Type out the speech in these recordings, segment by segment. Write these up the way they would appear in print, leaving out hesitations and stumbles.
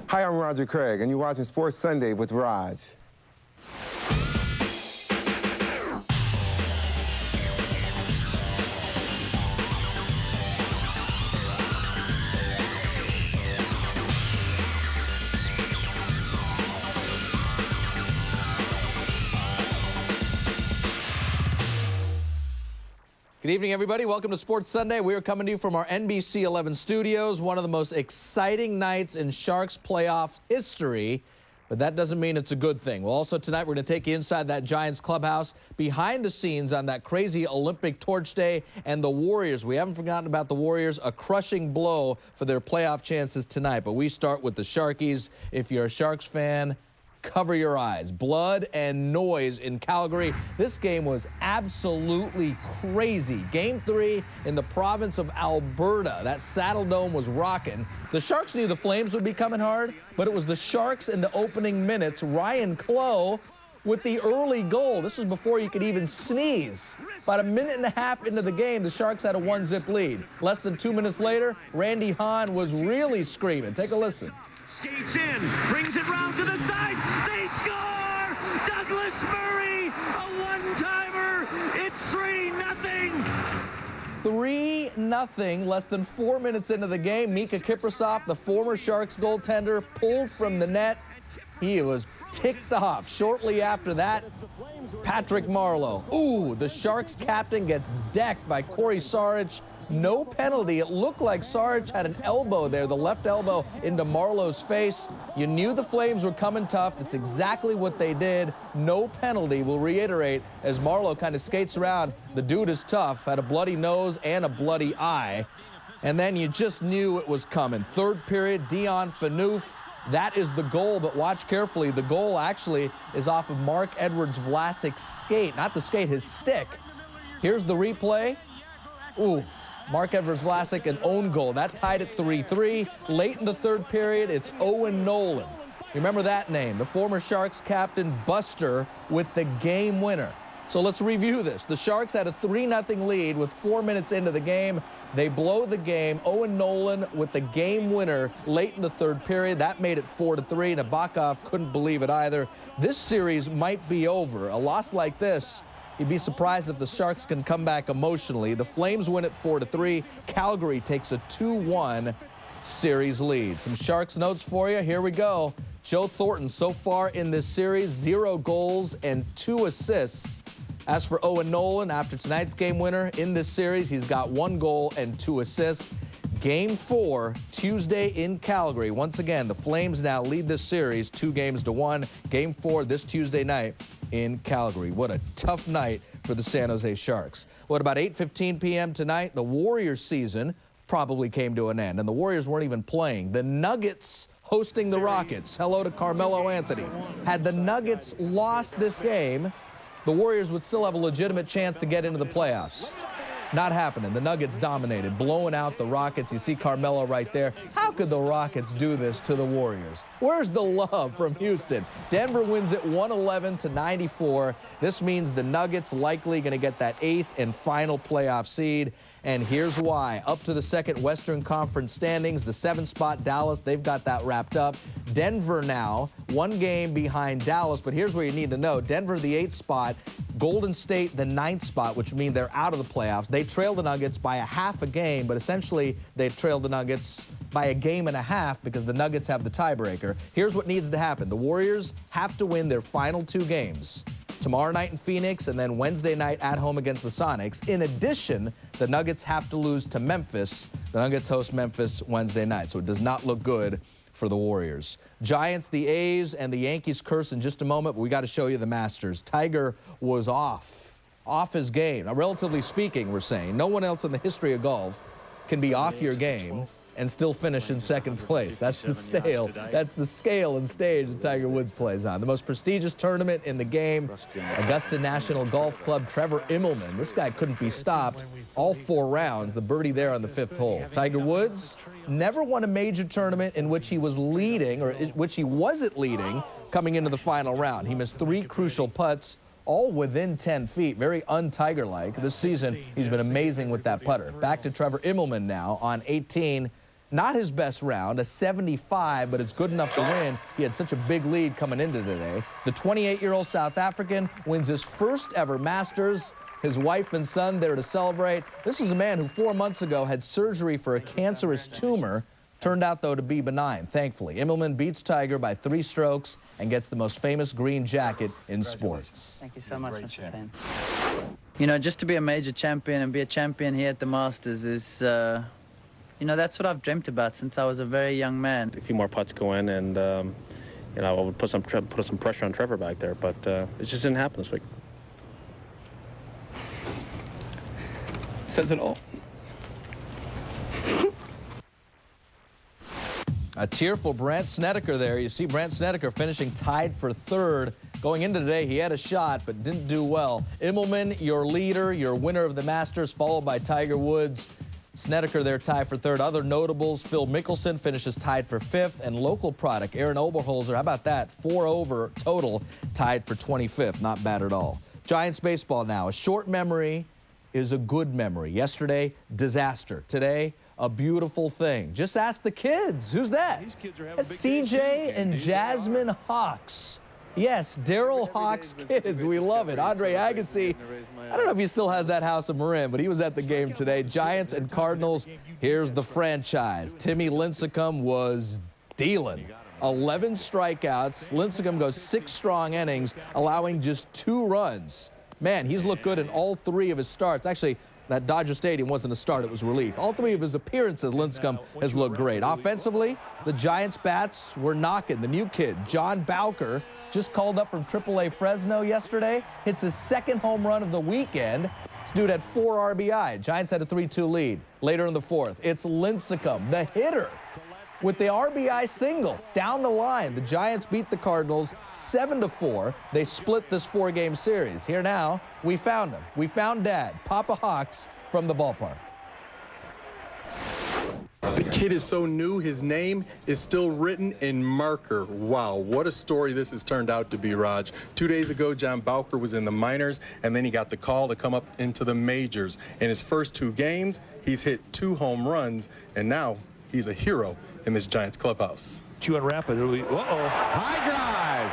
Hi, I'm Roger Craig, and you're watching Sports Sunday with Raj. Good evening, everybody. Welcome to Sports Sunday. We are coming to you from our NBC11 studios, one of the most exciting nights in Sharks playoff history, but that doesn't mean it's a good thing. Well, also tonight, we're going to take you inside that Giants clubhouse, behind the scenes on that crazy Olympic torch day, and the Warriors. We haven't forgotten about the Warriors, a crushing blow for their playoff chances tonight. But we start with the Sharkies. If you're a Sharks fan, cover your eyes. Blood and noise in Calgary. This game was absolutely crazy. Game 3 in the province of Alberta. That Saddle Dome was rocking. The Sharks knew the Flames would be coming hard, but it was the Sharks in the opening minutes. Ryan Clough with the early goal. This was before you could even sneeze. About a minute and a half into the game, the Sharks had a 1-zip lead. Less than 2 minutes later, Randy Hahn was really screaming. Take a listen. Skates in, brings it round to the side, they score! Douglas Murray, a one-timer, it's 3-0! 3-0, less than 4 minutes into the game. Mika Kiprasov, the former Sharks goaltender, pulled from the net. He was ticked off. Shortly after that, Patrick Marleau. Ooh, the Sharks captain gets decked by Corey Sarich. No penalty. It looked like Sarich had an elbow there, the left elbow into Marleau's face. You knew the Flames were coming tough. That's exactly what they did. No penalty. We'll reiterate as Marleau kind of skates around. The dude is tough, had a bloody nose and a bloody eye. And then you just knew it was coming. Third period, Dion Phaneuf. That is the goal, but watch carefully. The goal actually is off of Mark Edwards-Vlasic's skate. Not the skate, his stick. Here's the replay. Ooh, Mark Edwards-Vlasic, an own goal. That tied it 3-3. Late in the third period, it's Owen Nolan. You remember that name, the former Sharks captain Buster with the game winner. So let's review this. The Sharks had a 3-0 lead with 4 minutes into the game. They blow the game. Owen Nolan with the game winner late in the third period. That made it 4-3. Nabokov couldn't believe it either. This series might be over. A loss like this, you'd be surprised if the Sharks can come back emotionally. The Flames win it 4-3. Calgary takes a 2-1 series lead. Some Sharks notes for you. Here we go. Joe Thornton so far in this series, 0 goals and 2 assists. As for Owen Nolan, after tonight's game winner in this series, he's got 1 goal and 2 assists. Game 4, Tuesday in Calgary. Once again, the Flames now lead this series 2-1. Game 4 this Tuesday night in Calgary. What a tough night for the San Jose Sharks. What about 8:15 p.m. tonight? The Warriors season probably came to an end, and the Warriors weren't even playing. The Nuggets hosting the Rockets. Hello to Carmelo Anthony. Had the Nuggets lost this game, the Warriors would still have a legitimate chance to get into the playoffs. Not happening. The Nuggets dominated, blowing out the Rockets. You see Carmelo right there. How could the Rockets do this to the Warriors? Where's the love from Houston? Denver wins it 111-94. This means the Nuggets likely going to get that 8th and final playoff seed. And here's why. Up to the second Western Conference standings, the 7th spot, Dallas, they've got that wrapped up. Denver now, 1 game behind Dallas, but here's where you need to know. Denver, the 8th spot, Golden State, the 9th spot, which means they're out of the playoffs. They trail the Nuggets by a half a game, but essentially they've trailed the Nuggets by a game and a half because the Nuggets have the tiebreaker. Here's what needs to happen. The Warriors have to win their final 2 games. Tomorrow night in Phoenix, and then Wednesday night at home against the Sonics. In addition, the Nuggets have to lose to Memphis. The Nuggets host Memphis Wednesday night, so it does not look good for the Warriors. Giants, the A's, and the Yankees curse in just a moment, but we got to show you the Masters. Tiger was off his game. Now, relatively speaking, we're saying. No one else in the history of golf can be off your game and still finish in second place. That's the scale and stage that Tiger Woods plays on. The most prestigious tournament in the game, Augusta National Golf Club, Trevor Immelman. This guy couldn't be stopped all 4 rounds, the birdie there on the 5th hole. Tiger Woods never won a major tournament in which he was leading, or in which he wasn't leading, coming into the final round. He missed 3 crucial putts, all within 10 feet, very un-Tiger-like. This season, he's been amazing with that putter. Back to Trevor Immelman now on 18. Not his best round, a 75, but it's good enough to win. He had such a big lead coming into today. The 28-year-old South African wins his first ever Masters. His wife and son there to celebrate. This is a man who 4 months ago had surgery for a cancerous tumor. Turned out, though, to be benign, thankfully. Immelman beats Tiger by 3 strokes and gets the most famous green jacket in sports. Thank you so much, Mr. Payne. You know, just to be a major champion and be a champion here at the Masters is, you know, that's what I've dreamt about since I was a very young man. A few more putts go in, and you know, I would put some pressure on Trevor back there, but it just didn't happen this week. Says it all. A tearful Brandt Snedeker there. You see Brandt Snedeker finishing tied for 3rd. Going into today, he had a shot, but didn't do well. Immelman, your leader, your winner of the Masters, followed by Tiger Woods. Snedeker there tied for 3rd. Other notables, Phil Mickelson finishes tied for 5th. And local product, Aaron Oberholzer, how about that? 4 over total, tied for 25th. Not bad at all. Giants baseball now. A short memory is a good memory. Yesterday, disaster. Today, a beautiful thing. Just ask the kids. Who's that? That's CJ and Jasmine Hawks. Yes, Daryl Hawks' kids. We love it. Andre Agassi, I don't know if he still has that house in Marin, but he was at the game today. Giants and Cardinals, here's the franchise. Timmy Lincecum was dealing. 11 strikeouts. Lincecum goes 6 strong innings, allowing just 2 runs. Man, he's looked good in all 3 of his starts. Actually, that Dodger Stadium wasn't a start, it was relief. All 3 of his appearances, Lincecum has looked great. Offensively, the Giants' bats were knocking. The new kid, John Bowker, just called up from AAA Fresno yesterday, hits his 2nd home run of the weekend. This dude had 4 RBI. Giants had a 3-2 lead. Later in the 4th, it's Lincecum, the hitter, with the RBI single down the line. The Giants beat the Cardinals 7-4. They split this 4-game series. Here now, we found him. We found Dad, Papa Hawks, from the ballpark. The kid is so new, his name is still written in marker. Wow, what a story this has turned out to be, Raj. 2 days ago, John Bowker was in the minors, and then he got the call to come up into the majors. In his first 2 games, he's hit 2 home runs, and now he's a hero in this Giants clubhouse. To unwrap it. Uh-oh. High drive.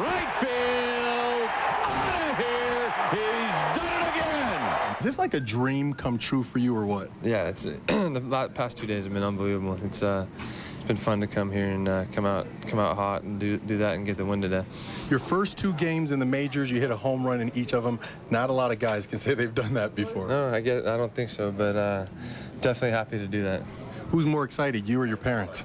Right field. Out of here. He's done it again. Is this like a dream come true for you or what? Yeah, it's the past 2 days have been unbelievable. It's been fun to come here and come out hot and do that and get the win today. Your first 2 games in the majors, you hit a home run in each of them. Not a lot of guys can say they've done that before. No, I get it. I don't think so, but definitely happy to do that. Who's more excited, you or your parents?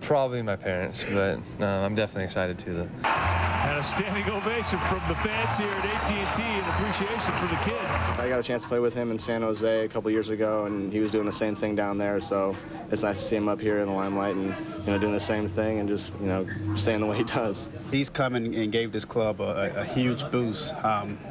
Probably my parents, but I'm definitely excited too, though. And a standing ovation from the fans here at AT&T in appreciation for the kid. I got a chance to play with him in San Jose a couple years ago, and he was doing the same thing down there, so it's nice to see him up here in the limelight and, you know, doing the same thing and just, you know, staying the way he does. He's come and gave this club a huge boost.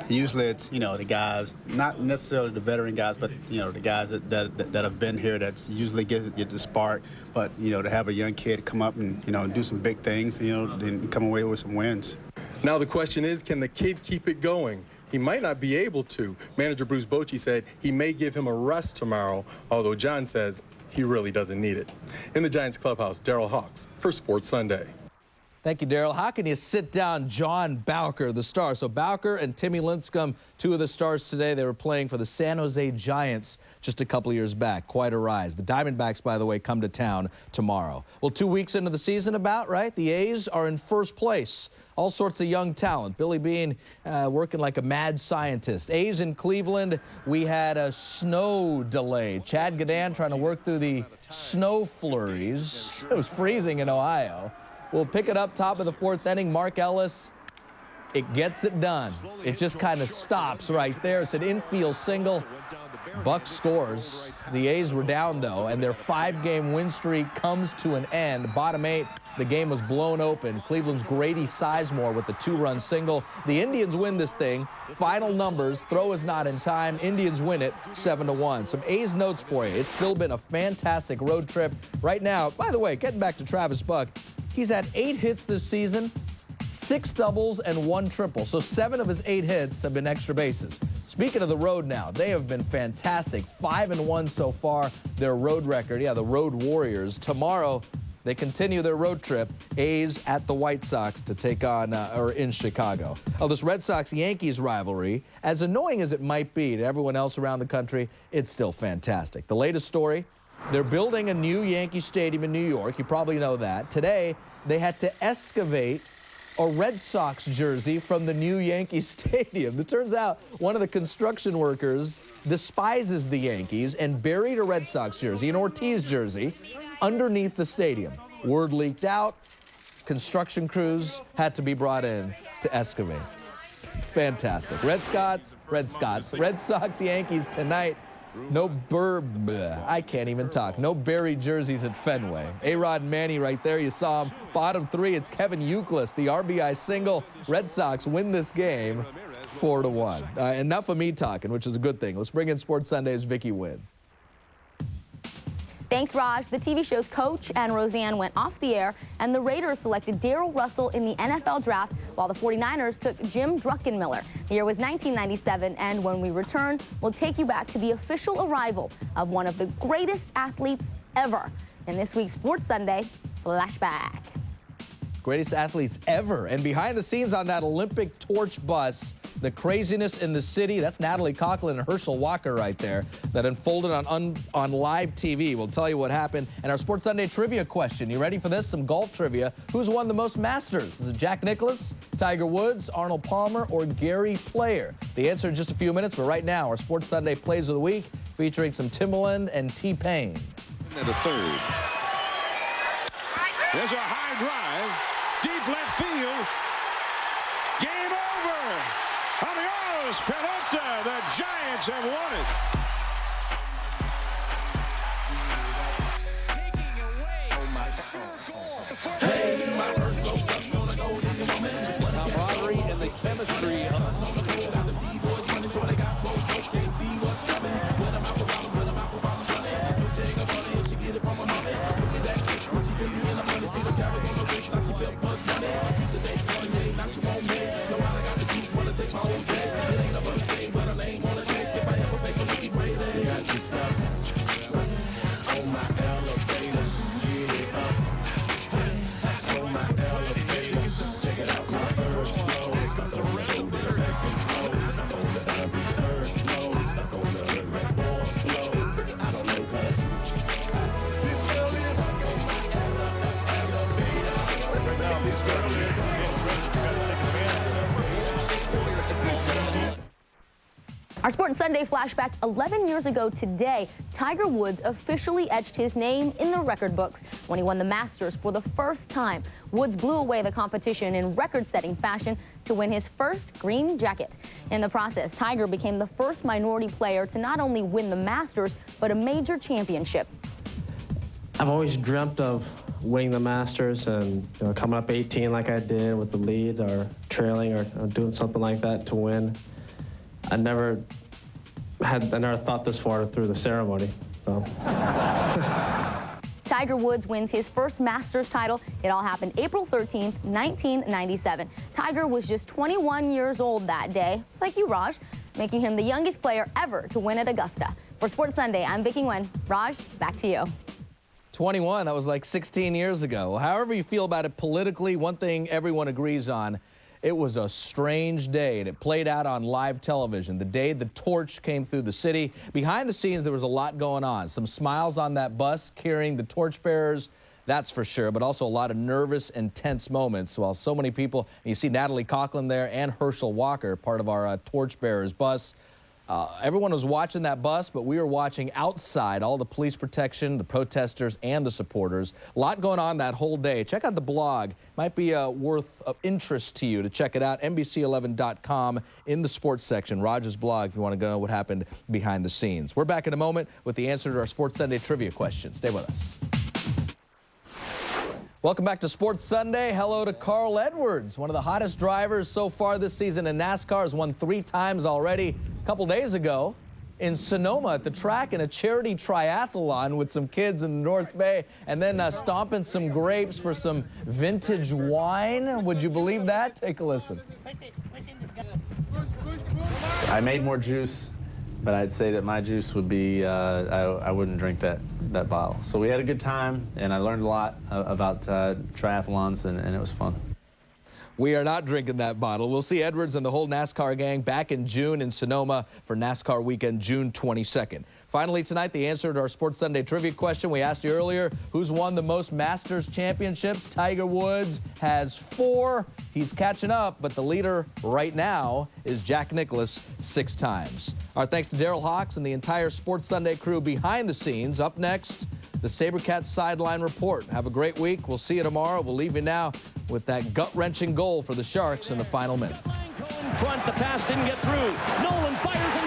Usually it's, you know, the guys, not necessarily the veteran guys, but, you know, the guys that have been here that's usually get the spark. But, you know, to have a young kid come up and, you know, do some big things, you know, and come away with some wins. Now the question is, can the kid keep it going? He might not be able to. Manager Bruce Bochy said he may give him a rest tomorrow, although John says he really doesn't need it. In the Giants clubhouse, Daryl Hawks for Sports Sunday. Thank you, Daryl. How can you sit down John Bowker, the star? So Bowker and Timmy Lincecum, 2 of the stars today. They were playing for the San Jose Giants just a couple years back. Quite a rise. The Diamondbacks, by the way, come to town tomorrow. Well, 2 weeks into the season about, right? The A's are in first place. All sorts of young talent. Billy Beane working like a mad scientist. A's in Cleveland, we had a snow delay. Chad Gadan trying to work through the snow flurries. It was freezing in Ohio. We'll pick it up top of the 4th inning. Mark Ellis, it gets it done. It just kind of stops right there. It's an infield single. Buck scores. The A's were down, though, and their 5-game win streak comes to an end. Bottom 8, the game was blown open. Cleveland's Grady Sizemore with the 2-run single. The Indians win this thing. Final numbers, throw is not in time. Indians win it 7-1. Some A's notes for you. It's still been a fantastic road trip. Right now, by the way, getting back to Travis Buck, he's had 8 hits this season, 6 doubles and 1 triple. So 7 of his 8 hits have been extra bases. Speaking of the road now, they have been fantastic. 5-1 so far, their road record. Yeah, the Road Warriors. Tomorrow, they continue their road trip. A's at the White Sox to take on, or in Chicago. Oh, this Red Sox-Yankees rivalry, as annoying as it might be to everyone else around the country, it's still fantastic. The latest story, they're building a new Yankee Stadium in New York. You probably know that. Today, they had to excavate a Red Sox jersey from the new Yankee Stadium. It turns out one of the construction workers despises the Yankees and buried a Red Sox jersey, an Ortiz jersey, underneath the stadium. Word leaked out. Construction crews had to be brought in to excavate. Fantastic. Red Sox, Yankees tonight. No I can't even talk. No buried jerseys at Fenway. A-Rod and Manny right there. You saw him. Bottom three, it's Kevin Youkilis, the RBI single. Red Sox win this game 4-1. Enough of me talking, which is a good thing. Let's bring in Sports Sunday's Vicky Wynn. Thanks, Raj. The TV show's Coach and Roseanne went off the air, and the Raiders selected Darrell Russell in the NFL draft, while the 49ers took Jim Druckenmiller. The year was 1997, and when we return, we'll take you back to the official arrival of one of the greatest athletes ever in this week's Sports Sunday Flashback. Greatest athletes ever. And behind the scenes on that Olympic torch bus, the craziness in the city, that's Natalie Coughlin and Herschel Walker right there, that unfolded on live TV. We'll tell you what happened. And our Sports Sunday trivia question. You ready for this? Some golf trivia. Who's won the most Masters? Is it Jack Nicklaus, Tiger Woods, Arnold Palmer, or Gary Player? The answer in just a few minutes, but right now, our Sports Sunday Plays of the Week, featuring some Timbaland and T-Pain. And a third. There's a high drive, deep left field. Game over. Adios, Pelota. The Giants have won it. Taking away. Oh my God. Hey, my first goal stuck on a goal. This moment. Camaraderie and the chemistry. The D-boys running short. They got both. Can't see what's coming. When I'm out for problems, when I'm out for problems. No check up on it. She get it from my mother. Look at that chick. She can be in the money. See the cameras on the wrist. Now she felt buzz money. Used to date Kanye. Now she won't me. No matter got the juice. Wanna take my own day. It ain't a birthday, but a name on the check. If I ever pay for Nicky Brady. Got you stuck on my elevator. Get it up. On my elevator. Check it out. My first flow. Stuck on the road. The second flow. Stuck on the average third flow. Stuck on the red ball flow. I don't know cause this girl is stuck on my elevator. Right now, this girl is Our Sports Sunday flashback, 11 years ago today, Tiger Woods officially etched his name in the record books when he won the Masters for the first time. Woods blew away the competition in record-setting fashion to win his first green jacket. In the process, Tiger became the first minority player to not only win the Masters, but a major championship. I've always dreamt of winning the Masters and coming up 18 like I did with the lead or trailing or doing something like that to win. I never thought this far through the ceremony. So. Tiger Woods wins his first Masters title. It all happened April 13th, 1997. Tiger was just 21 years old that day, just like you, Raj, making him the youngest player ever to win at Augusta. For Sports Sunday, I'm Vicky Nguyen. Raj, back to you. 21, that was like 16 years ago. However you feel about it politically, one thing everyone agrees on, it was a strange day, and it played out on live television. The day the torch came through the city. Behind the scenes, there was a lot going on. Some smiles on that bus carrying the torchbearers, that's for sure, but also a lot of nervous and tense moments while so many people, and you see Natalie Coughlin there and Herschel Walker, part of our torchbearers bus. Everyone was watching that bus, but we were watching outside, all the police protection, the protesters, and the supporters. A lot going on that whole day. Check out the blog. Might be worth of interest to you to check it out. NBC11.com in the sports section. Raj's blog if you want to know what happened behind the scenes. We're back in a moment with the answer to our Sports Sunday trivia question. Stay with us. Welcome back to Sports Sunday. Hello to Carl Edwards, one of the hottest drivers so far this season in NASCAR. Has won 3 times already. A couple days ago in Sonoma at the track in a charity triathlon with some kids in the North Bay, and then stomping some grapes for some vintage wine. Would you believe that? Take a listen. I made more juice, but I'd say that my juice would be, I wouldn't drink that bottle. So we had a good time, and I learned a lot about triathlons, and it was fun. We are not drinking that bottle. We'll see Edwards and the whole NASCAR gang back in June in Sonoma for NASCAR weekend, June 22nd. Finally tonight, the answer to our Sports Sunday trivia question we asked you earlier, who's won the most Masters championships? Tiger Woods has 4. He's catching up, but the leader right now is Jack Nicklaus 6 times. Our thanks to Daryl Hawks and the entire Sports Sunday crew behind the scenes. Up next, the SaberCats Sideline Report. Have a great week. We'll see you tomorrow. We'll leave you now with that gut-wrenching goal for the Sharks in the final minutes. Front, the pass didn't get through. Nolan fires